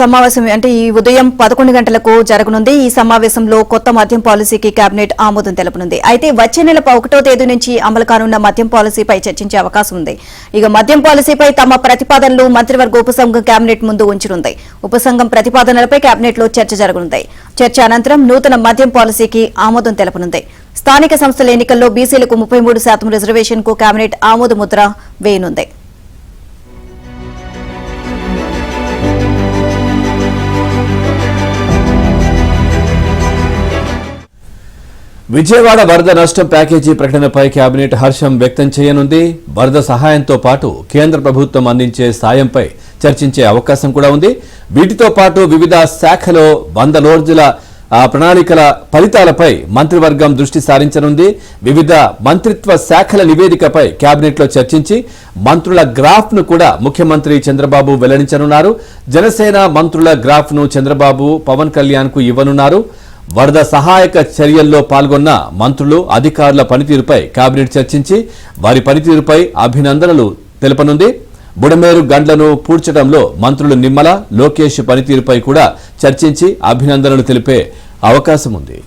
సమావేశం అంటే ఈ ఉదయం 11 గంటలకు జరగనుంది. ఈ సమావేశంలో కొత్త మద్యం పాలసీకి కేబినెట్ ఆమోదం తెలపనుంది. అయితే వచ్చే నెల 1వ తేదీ నుంచి అమలు కానున్న మద్యం పాలసీపై చర్చించే అవకాశం ఉంది. ఇక మద్యం పాలసీపై తమ ప్రతిపాదనలు మంత్రివర్గ ఉపసంఘం కేబినెట్ ముందు ఉంచనుంది. ఉపసంఘం ప్రతిపాదనలపై కేబినెట్లో చర్చ జరగనుంది. చర్చ అనంతరం నూతన మద్యం పాలసీకి ఆమోదం తెలపనుంది. స్థానిక సంస్థల ఎన్నికల్లో బీసీలకు 33% రిజర్వేషన్కు కేబినెట్ ఆమోద ముద్ర వేయనుంది. విజయవాడ వరద నష్టం ప్యాకేజీ ప్రకటనపై కేబినెట్ హర్షం వ్యక్తం చేయనుంది. వరద సహాయంతో పాటు కేంద్ర ప్రభుత్వం అందించే సాయంపై చర్చించే అవకాశం కూడా ఉంది. వీటితో పాటు వివిధ శాఖలో 100 రోజుల ప్రణాళికల ఫలితాలపై మంత్రివర్గం దృష్టి సారించనుంది. వివిధ మంత్రిత్వ శాఖల నివేదికపై కేబినెట్లో చర్చించి మంత్రుల గ్రాఫ్ ను కూడా ముఖ్యమంత్రి చంద్రబాబు వెల్లడించనున్నారు. జనసేన మంత్రుల గ్రాఫ్ ను చంద్రబాబు పవన్ కళ్యాణ్ కు ఇవ్వనున్నారు. వరద సహాయక చర్యల్లో పాల్గొన్న మంత్రులు అధికారుల పనితీరుపై కేబినెట్ చర్చించి వారి పనితీరుపై అభినందనలు తెలపనుంది. బుడమేరు గండ్లను పూడ్చడంలో మంత్రులు నిమ్మల, లోకేష్ పనితీరుపై కూడా చర్చించి అభినందనలు తెలిపే అవకాశం ఉంది.